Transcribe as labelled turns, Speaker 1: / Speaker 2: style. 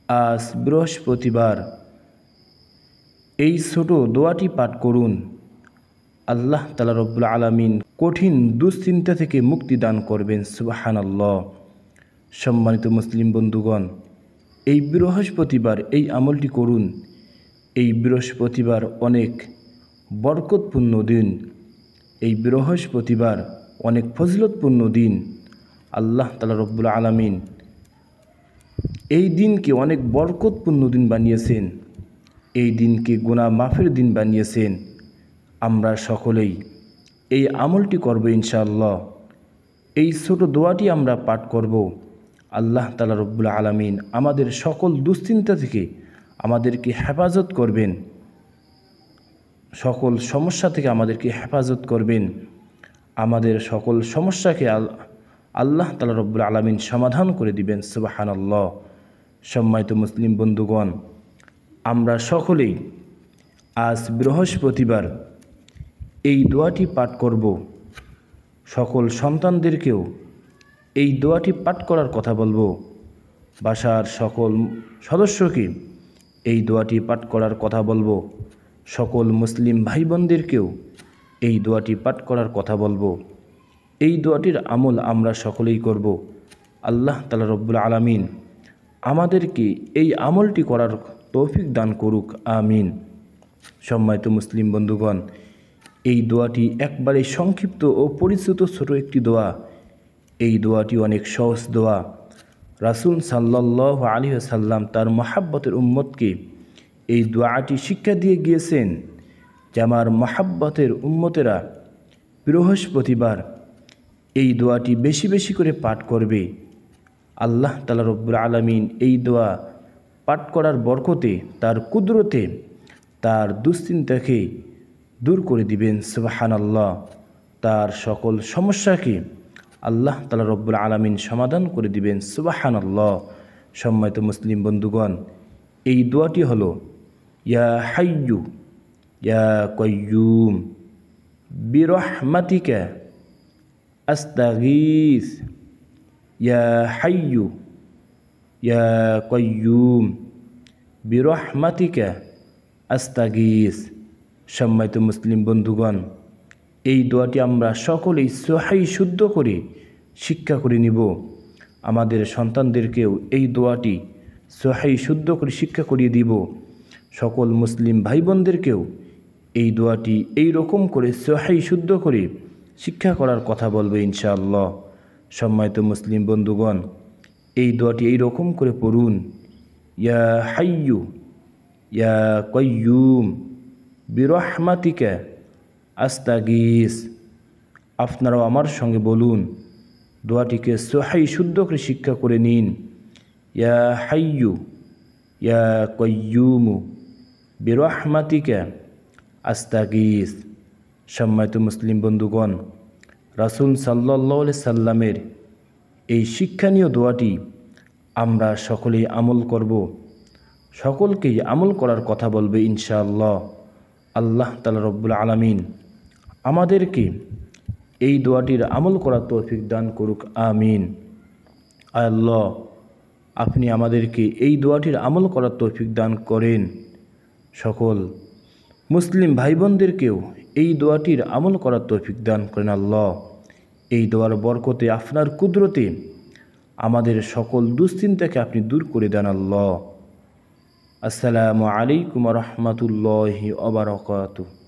Speaker 1: আজ বৃহস্পতিবার। এই ছোট দোয়াটি পাঠ করুন। আল্লাহ তাআলা রব্বুল আলামিন কঠিন দুশ্চিন্তা থেকে মুক্তি দান করবেন। সুবহানাল্লাহ। সম্মানিত মুসলিম বন্ধুগণ, এই বৃহস্পতিবার এই আমলটি করুন। এই বৃহস্পতিবার অনেক বরকতপূর্ণ দিন। এই বৃহস্পতিবার অনেক ফজিলতপূর্ণ দিন। আল্লাহ তাআলা রব্বুল আলামিন এই দিনকে অনেক বরকতপূর্ণ দিন বানিয়েছেন। এই দিনকে গুনাহ মাফের দিন বানিয়েছেন। আমরা সকলেই এই আমলটি করব ইনশাআল্লাহ। এই ছোট দোয়াটি আমরা পাঠ করব। আল্লাহ তাআলা রব্বুল আলামিন আমাদের সকল দুশ্চিন্তা থেকে আমাদেরকে হেফাজত করবেন, সকল সমস্যা থেকে আমাদেরকে হেফাজত করবেন। আমাদের সকল সমস্যাকে আল্লাহ তাআলা রব্বুল আলামিন সমাধান করে দিবেন। সুবহানাল্লাহ। সম্মানিত মুসলিম বন্ধুগণ, আমরা সকলেই আজ বৃহস্পতিবার এই দোয়াটি পাঠ করব। সকল সন্তানদেরকেও এই দোয়াটি পাঠ করার কথা বলবো। বাসার সকল সদস্যকে এই দোয়াটি পাঠ করার কথা বলবো। সকল মুসলিম ভাই বোনদেরকেও এই দোয়াটি পাঠ করার কথা বলবো। এই দোয়াটির আমল আমরা সকলেই করব। আল্লাহ তাআলা রব্বুল আলামিন আমাদেরকে এই আমলটি করার তৌফিক দান করুক। আমিন। সম্মানিত মুসলিম বন্ধুগণ, এই দোয়াটি একবারে সংক্ষিপ্ত ও পরিচিত ছোট একটি দোয়া। এই দোয়াটি অনেক সহজ দোয়া। রাসূল সাল্লাল্লাহু আলাইহি ওয়াসাল্লাম তার মহাব্বতের উম্মতকে এই দোয়াটি শিক্ষা দিয়ে গিয়েছেন যে আমার মহাব্বতের উম্মতেরা বৃহস্পতিবার এই দোয়াটি বেশি বেশি করে পাঠ করবে। আল্লাহ তাআলা রব্বুল আলামিন এই দোয়া পাঠ করার বরকতে, তার কুদরতে তার দুশ্চিন্তাকে দূর করে দিবেন। সুবহানাল্লাহ। তার সকল সমস্যাকে আল্লাহ তাআলা রব্বুল আলামিন সমাধান করে দিবেন। সুবহানাল্লাহ। সম্মানিত মুসলিম বন্ধুগণ, এই দোয়াটি হলো ইয়া হাইয়্যু ইয়া কাইয়্যুম বিরহমাতিকা আস্তাগীস। ইয়া হাইয়্যু ইয়া কাইয়্যুম বিরহমাতিকা আস্তাগীস। সম্মানিত মুসলিম বন্ধুগণ, এই দোয়াটি আমরা সকলেই সহিহ শুদ্ধ করে শিক্ষা করে নিব। আমাদের সন্তানদেরকেও এই দোয়াটি সহিহ শুদ্ধ করে শিক্ষা করিয়ে দিব। সকল মুসলিম ভাই বোনদেরকেও এই দোয়াটি এই রকম করে সহিহ শুদ্ধ করে শিক্ষা করার কথা বলবে ইনশাআল্লাহ। সম্মানিত মুসলিম বন্ধুগণ, এই দোয়াটি এই রকম করে পড়ুন। ইয়া হাইয়্যু ইয়া কাইয়্যুম বিরহমাতিকা আস্তাগীস। আপনারাও আমার সঙ্গে বলুন, দোয়াটিকে সহিহ শুদ্ধ করে শিক্ষা করে নিন। ইয়া হাইয়্যু ইয়া কাইয়্যুম বিরহমাতিকা আস্তাগীস। সম্মানিত মুসলিম বন্ধুগণ, রাসূল সাল্লাল্লাহু আলাইহি সাল্লামের এই শিক্ষণীয় দোয়াটি আমরা সকলেই আমল করব। সকলকেই আমল করার কথা বলবে ইনশাআল্লাহ। আল্লাহ তাআলা রব্বুল আলামিন আমাদেরকে এই দোয়াটির আমল করার তৌফিক দান করুক। আমিন। আল্লাহ, আপনি আমাদেরকে এই দোয়াটির আমল করার তৌফিক দান করেন। সকল মুসলিম ভাই বোনদেরকেও এই দোয়াটির আমল করার তৌফিক দান করেন আল্লাহ। এই দোয়ার বরকতে, আপনার কুদরতে আমাদের সকল দুশ্চিন্তাকে আপনি দূর করে দেন আল্লাহ। আসসালামু আলাইকুম ওয়া রাহমাতুল্লাহি ওয়া বারাকাতুহু।